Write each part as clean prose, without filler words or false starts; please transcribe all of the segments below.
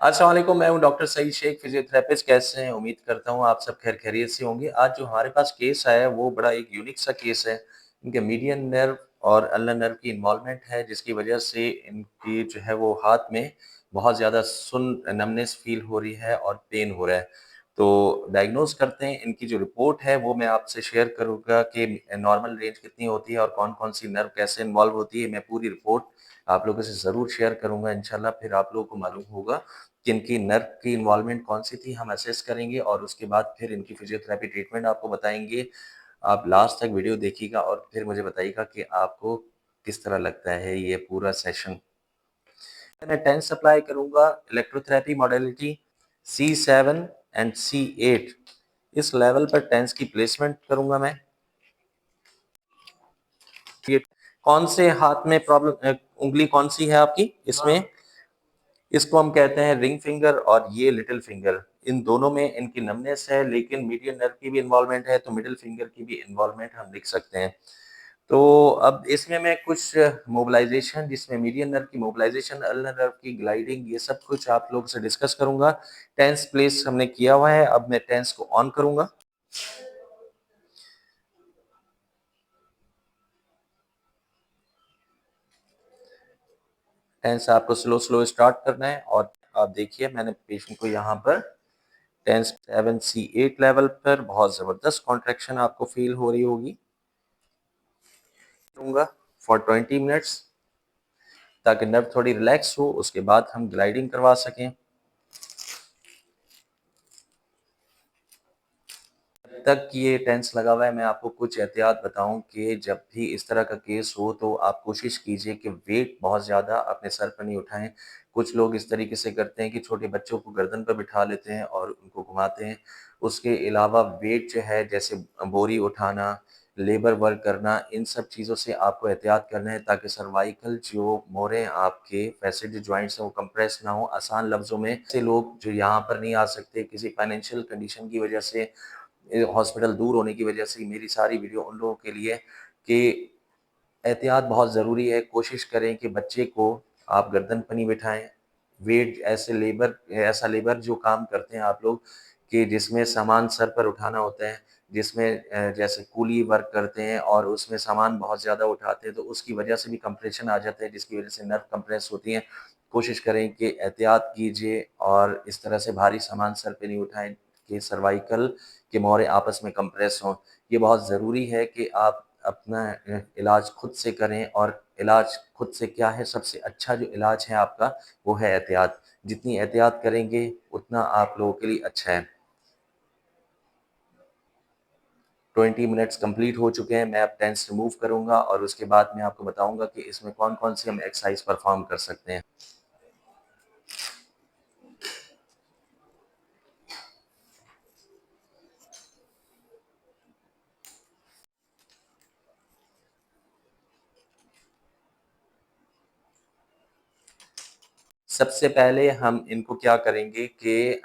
अस्सलाम वालेकुम, मैं हूँ डॉक्टर सईद शेख, फिजियोथेरेपिस्ट। कैसे हैं? उम्मीद करता हूँ आप सब खैर खैरियत से होंगे। आज जो हमारे पास केस आया है वो बड़ा एक यूनिक सा केस है। इनके मीडियन नर्व और अल्नर नर्व की इन्वॉल्वमेंट है, जिसकी वजह से इनकी जो है वो हाथ में बहुत ज़्यादा नमनेस फ़ील हो रही है और पेन हो रहा है। तो डायग्नोज़ करते हैं, इनकी जो रिपोर्ट है वो मैं आपसे शेयर करूँगा कि नॉर्मल रेंज कितनी होती है और कौन-कौन सी नर्व कैसे इन्वॉल्व होती है। मैं पूरी रिपोर्ट आप लोगों से ज़रूर शेयर करूँगा इंशाल्लाह, फिर आप लोगों को मालूम होगा कि इनकी नर्व की इन्वॉल्वमेंट कौन-सी थी, हम असेस करेंगे और उसके बाद फिर इनकी फिजियोथेरेपी ट्रीटमेंट आपको बताएँगे। आप लास्ट तक वीडियो देखिएगा और फिर मुझे बताइएगा कि आपको किस तरह लगता है ये पूरा सेशन। मैं टेंस अप्लाई करूँगा, electrotherapy modality C7 and C8 इस लेवल पर टेंस की प्लेसमेंट करूँगा मैं। ये कौन से हाथ में उंगली कौन-सी है आपकी इसमें? इसको हम कहते हैं रिंग फिंगर और ये लिटिल फिंगर। इन दोनों में इनकी नमनेस है, लेकिन मीडियन नर्व की भी इन्वॉल्वमेंट है, तो मिडल फिंगर की भी इन्वॉल्वमेंट हम लिख सकते हैं। तो अब इसमें मैं कुछ मोबिलाइज़ेशन, जिसमें मीडियन नर्व की मोबिलाइज़ेशन, अल्नर नर्व की ग्लाइडिंग, ये सब कुछ आप लोगों से डिस्कस करूँगा। टेंस प्लेस हमने किया हुआ है, अब मैं टेंस को ऑन करूँगा। टेंस आपको स्लो स्टार्ट करना है और आप देखिए मैंने पेशेंट को यहाँ पर टेंस 7 C8 लेवल पर बहुत ज़बरदस्त कॉन्ट्रैक्शन आपको फ़ील हो रही होगी। दूँगा फॉर 20 मिनट्स ताकि नर्व थोड़ी रिलैक्स हो, उसके बाद हम ग्लाइडिंग करवा सकें। जब तक ये टेंस लगा हुआ है, मैं आपको कुछ एहतियात बताऊँ कि जब भी इस तरह का केस हो तो आप कोशिश कीजिए कि वेट बहुत ज़्यादा अपने सर पर नहीं उठाएँ। कुछ लोग इस तरीके से करते हैं कि छोटे बच्चों को गर्दन पर बिठा लेते हैं और उनको घुमाते हैं। उसके अलावा वेट जो है, जैसे बोरी उठाना, लेबर वर्क करना, इन सब चीज़ों से आपको एहतियात करना है ताकि सर्वाइकल जो मोड़ें हैं आपके फैसेट जो जॉइंट्स हैं वो कंप्रेस ना हो। आसान लफ्ज़ों में, ऐसे लोग जो यहाँ पर नहीं आ सकते किसी फाइनेंशियल कंडीशन की वजह से, हॉस्पिटल दूर होने की वजह से, मेरी सारी वीडियो उन लोगों के लिए कि एहतियात बहुत ज़रूरी है। कोशिश करें कि बच्चे को आप गर्दन पर नहीं बिठाएँ। वेट ऐसा लेबर जो काम करते हैं आप लोग, कि जिसमें सामान सर पर उठाना होता है, जिसमें जैसे कूली वर्क करते हैं और उसमें सामान बहुत ज़्यादा उठाते हैं, तो उसकी वजह से भी कंप्रेशन आ जाता है, जिसकी वजह से नर्व कंप्रेस होती हैं। कोशिश करें कि एहतियात कीजिए और इस तरह से भारी सामान सर पे नहीं उठाएँ कि सर्वाइकल के मोड़ें आपस में कंप्रेस हों। ये बहुत ज़रूरी है कि आप अपना इलाज खुद से करें, और इलाज खुद से क्या है, सबसे अच्छा जो इलाज है आपका वो है एहतियात। जितनी एहतियात करेंगे उतना आप लोगों के लिए अच्छा है। 20 मिनट्स कंप्लीट हो चुके हैं, मैं अब टेंस रिमूव करूँगा और उसके बाद मैं आपको बताऊँगा कि इसमें कौन-कौन सी हम एक्सरसाइज परफ़ॉर्म कर सकते हैं। सबसे पहले हम इनको क्या करेंगे कि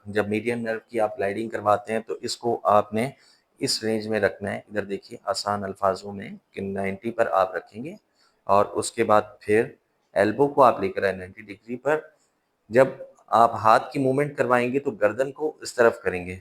जब मीडियन नर्व की आप ग्लाइडिंग करवाते हैं तो इसको आपने इस रेंज में रखना है। इधर देखिए आसान अल्फाजों में कि 90 पर आप रखेंगे और उसके बाद फिर एल्बो को आप लेकर आए 90 डिग्री पर। जब आप हाथ की मूवमेंट करवाएँगे तो गर्दन को इस तरफ करेंगे।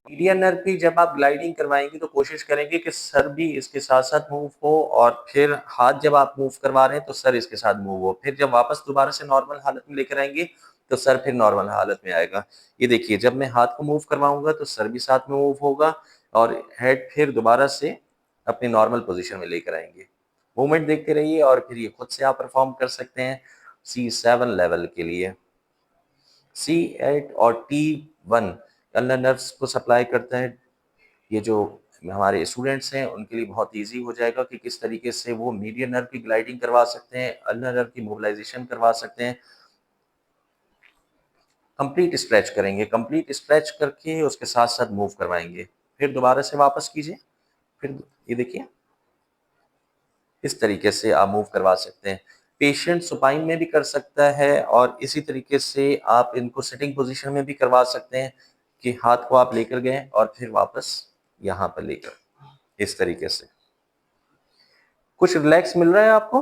मीडियन नर्व की जब आप ग्लाइडिंग करवाएँगे तो कोशिश करेंगे कि सर भी इसके साथ-साथ मूव हो, और फिर हाथ जब आप मूव करवा रहे हैं तो सर इसके साथ मूव हो। फिर जब वापस दोबारा से नॉर्मल हालत में लेकर आएँगे तो सर फिर नॉर्मल हालत में आएगा। ये देखिए, जब मैं हाथ को मूव करवाऊँगा तो सर भी साथ में मूव होगा और हेड फिर दोबारा से अपनी नॉर्मल पोज़ीशन में लेकर आएँगे। मूवमेंट देखते रहिए और फिर ये खुद से आप परफ़ॉर्म कर सकते हैं C7 लेवल के लिए। C8 और T1 अल्नर नर्व्स को सप्लाई करता है। ये जो हमारे स्टूडेंट्स हैं उनके लिए बहुत ईज़ी हो जाएगा कि किस तरीके से वो मीडियन नर्व की ग्लाइडिंग करवा सकते हैं, अल्नर नर्व की मोबिलाइज़ेशन करवा सकते हैं। कंप्लीट स्ट्रेच करेंगे, कंप्लीट स्ट्रेच करके उसके साथ-साथ मूव करवाएँगे। फिर दोबारा से वापस कीजिए, फिर ये देखिए, इस तरीके से आप मूव करवा सकते हैं। पेशेंट सुपाइन में भी कर सकता है और इसी तरीके से आप इनको सिटिंग पोज़ीशन में भी करवा सकते हैं कि हाथ को आप लेकर गए और फिर वापस यहाँ पर लेकर, इस तरीके से। कुछ रिलैक्स मिल रहा है आपको?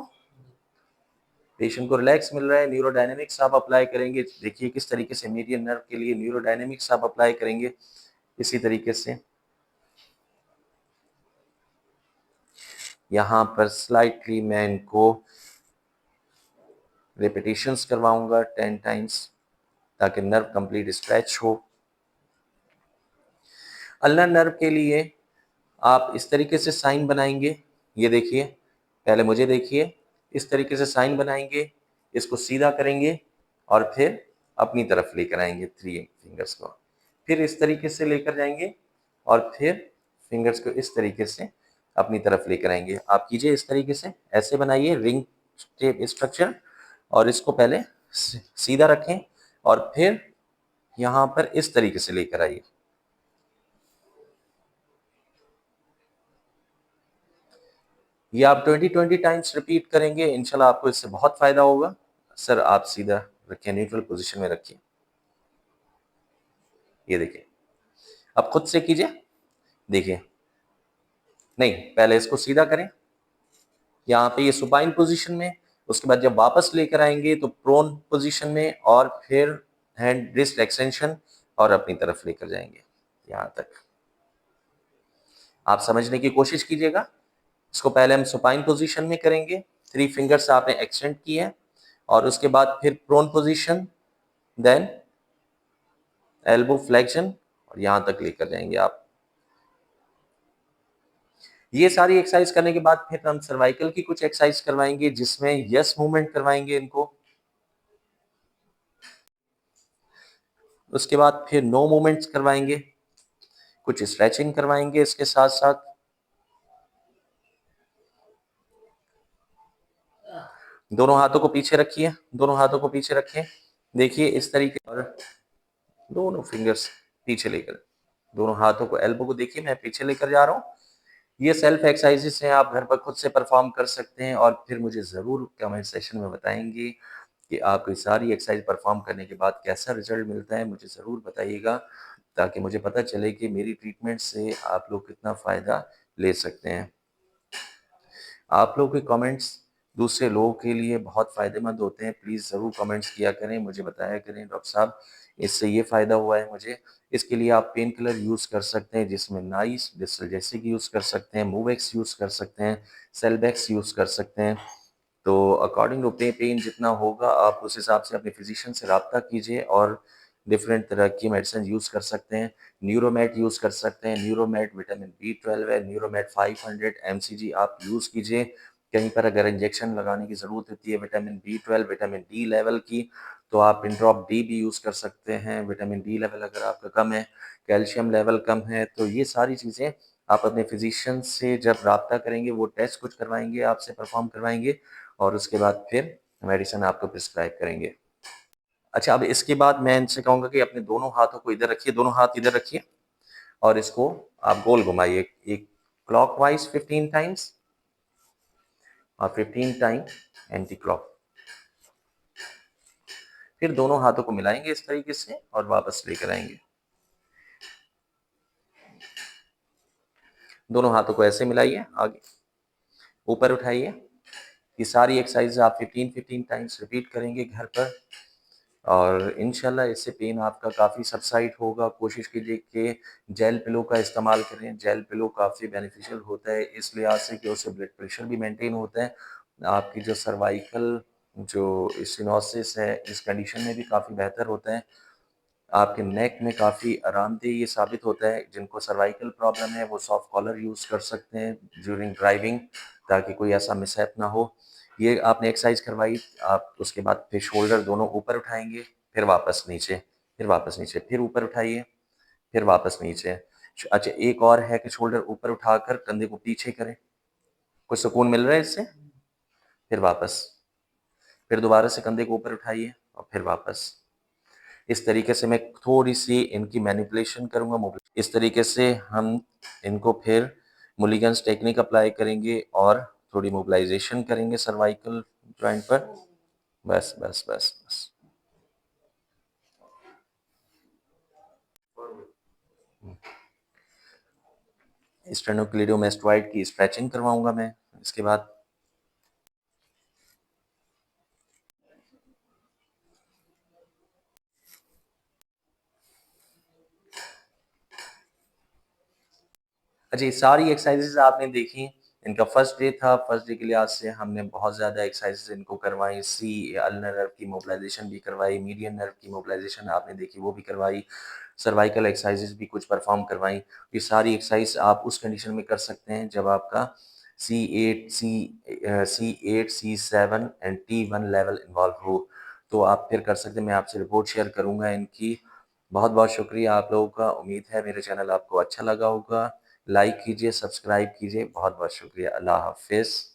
पेशेंट को रिलैक्स मिल रहा है। न्यूरोडायनामिक्स आप अप्लाई करेंगे, देखिए किस तरीके से मीडियन नर्व के लिए न्यूरोडायनामिक्स आप अप्लाई करेंगे इसी तरीके से। यहाँ पर स्लाइटली मैं इनको रिपीटेशंस करवाऊंगा 10 टाइम्स ताकि नर्व कंप्लीट स्ट्रेच हो। अल्नर नर्व के लिए आप इस तरीके से साइन बनाएंगे, ये देखिए, पहले मुझे देखिए, इस तरीके से साइन बनाएंगे, इसको सीधा करेंगे और फिर अपनी तरफ लेकर आएंगे 3 फिंगर्स को, फिर इस तरीके से लेकर जाएंगे और फिर फिंगर्स को इस तरीके से अपनी तरफ लेकर आएंगे। आप कीजिए इस तरीके से, ऐसे बनाइए रिंग शेप स्ट्रक्चर और इसको पहले सीधा रखें और फिर यहाँ पर इस तरीके से लेकर आइए। ये आप 20 टाइम्स रिपीट करेंगे, इंशाल्लाह आपको इससे बहुत फायदा होगा। सर आप सीधा रखिए, न्यूट्रल पोजीशन में रखिए, ये देखिए, अब खुद से कीजिए, देखिए, नहीं पहले इसको सीधा करें, यहाँ पे ये सुपाइन पोजीशन में, उसके बाद जब वापस लेकर आएंगे तो प्रोन पोजीशन में और फिर हैंड रिस्ट एक्सटेंशन और अपनी तरफ लेकर जाएंगे यहाँ तक। आप समझने की कोशिश कीजिएगा। इसको पहले हम सुपाइन पोजीशन में करेंगे, 3 फिंगर्स आपने एक्सटेंड किए और उसके बाद फिर prone position, then elbow flexion और यहां तक लेकर जाएंगे आप। ये सारी एक्सरसाइज करने के बाद फिर हम सर्वाइकल की कुछ एक्सरसाइज करवाएंगे जिसमें यस मूवमेंट करवाएंगे इनको, उसके बाद फिर नो मूवमेंट्स करवाएंगे, कुछ स्ट्रेचिंग करवाएंगे इसके साथ साथ। दोनों हाथों को पीछे रखिए, दोनों हाथों को पीछे रखें, देखिए इस तरीके, और दोनों फिंगर्स पीछे लेकर, दोनों हाथों को, एल्बो को देखिए मैं पीछे लेकर जा रहा हूँ। ये सेल्फ एक्सरसाइजेस हैं, आप घर पर खुद से परफॉर्म कर सकते हैं और फिर मुझे ज़रूर कमेंट सेशन में बताएंगे कि आपको ये सारी एक्सरसाइज परफॉर्म करने के बाद कैसा रिजल्ट मिलता है। मुझे ज़रूर बताइएगा ताकि मुझे पता चले कि मेरी ट्रीटमेंट से आप लोग कितना फ़ायदा ले सकते हैं। आप लोगों के कमेंट्स दूसरे लोगों के लिए बहुत फ़ायदेमंद होते हैं, प्लीज़ ज़रूर कमेंट्स किया करें, मुझे बताया करें डॉक्टर साहब इससे ये फ़ायदा हुआ है मुझे। इसके लिए आप पेन किलर यूज़ कर सकते हैं जिसमें नाइस, डिस्ट्रेजेसिक यूज़ कर सकते हैं, मूवेक्स यूज़ कर सकते हैं, सेलबैक्स यूज़ कर सकते हैं। तो अकॉर्डिंग टू पेन जितना होगा आप उस हिसाब से अपने फिजिशियन से राब्ता कीजिए और डिफरेंट तरह की मेडिसिन यूज़ कर सकते हैं। न्यूरोमेट यूज़ कर सकते हैं, न्यूरोमेट विटामिन B12 है, न्यूरोमेट 500 mcg आप यूज़ कीजिए। कहीं पर अगर इंजेक्शन लगाने की ज़रूरत होती है vitamin B12, vitamin D level की, तो आप इंड्रॉप डी भी यूज़ कर सकते हैं। विटामिन डी लेवल अगर आपका कम है, कैल्शियम लेवल कम है, तो ये सारी चीज़ें आप अपने फिजिशियन से जब राब्ता करेंगे, वो टेस्ट कुछ करवाएंगे, आपसे परफॉर्म करवाएंगे और उसके बाद फिर मेडिसिन आपको प्रिस्क्राइब करेंगे। अच्छा, अब इसके बाद मैं इनसे कहूँगा कि अपने दोनों हाथों को इधर रखिए, दोनों हाथ इधर रखिए और इसको आप गोल घुमाइए, एक क्लॉकवाइज 15 टाइम्स और 15 टाइम एंटी क्लॉक। फिर दोनों हाथों को मिलाएंगे इस तरीके से और वापस लेकर आएंगे। दोनों हाथों को ऐसे मिलाइए, आगे ऊपर उठाइए। ये सारी एक्सरसाइज आप 15 टाइम्स रिपीट करेंगे घर पर और इंशाल्लाह इससे पेन आपका काफ़ी सबसाइड होगा। कोशिश कीजिए कि जेल पिलो का इस्तेमाल करें, जेल पिलो काफ़ी बेनिफिशियल होता है इस लिहाज से कि उससे ब्लड प्रेशर भी मेंटेन होता है। आपकी जो सर्वाइकल जो स्टेनोसिस है इस कंडीशन में भी काफ़ी बेहतर होता है। आपके नेक में काफ़ी आरामदेह ये साबित होता है। जिनको सर्वाइकल प्रॉब्लम है वो सॉफ्ट कॉलर यूज़ कर सकते हैं ड्यूरिंग ड्राइविंग ताकि कोई ऐसा मिसहैप ना हो। ये आपने एक्सरसाइज करवाई, आप उसके बाद फिर शोल्डर दोनों ऊपर उठाएँगे, फिर वापस नीचे, फिर वापस नीचे, फिर ऊपर उठाइए, फिर वापस नीचे। अच्छा, एक और है कि शोल्डर ऊपर उठाकर कंधे को पीछे करें। कुछ सुकून मिल रहा है इससे? फिर वापस, फिर दोबारा से कंधे को ऊपर उठाइए और फिर वापस। इस तरीके से मैं थोड़ी-सी इनकी मैनिपुलेशन करूँगा, इस तरीके से हम इनको फिर मुलिगन्स टेक्निक अप्लाई करेंगे और थोड़ी मोबिलाइज़ेशन करेंगे सर्वाइकल जॉइंट पर। बस, बस, बस, बस। स्टेनोक्लेडोमास्टोइड की स्ट्रेचिंग करवाऊँगा मैं इसके बाद। अच्छा, ये सारी एक्सरसाइज़ेज़ आपने देखी, इनका फर्स्ट डे था, फर्स्ट डे के लिहाज़ से हमने बहुत ज़्यादा एक्सरसाइज़ेज़ इनको करवाई, अल्नर नर्व की मोबिलाइज़ेशन भी करवाई, मीडियन नर्व की मोबिलाइज़ेशन आपने देखी वो भी करवाई, सर्वाइकल एक्सरसाइज़ेज़ भी कुछ परफ़ॉर्म करवाई। ये सारी एक्सरसाइज़ आप उस कंडीशन में कर सकते हैं जब आपका C8, C7 and T1 level involve हो, तो आप फिर कर सकते हैं। मैं आपसे रिपोर्ट शेयर करूँगा इनकी। बहुत-बहुत शुक्रिया आप लोगों का। उम्मीद है मेरा चैनल आपको अच्छा लगा होगा। लाइक कीजिए, सब्सक्राइब कीजिए। बहुत-बहुत शुक्रिया। अल्लाह हाफ़िज़।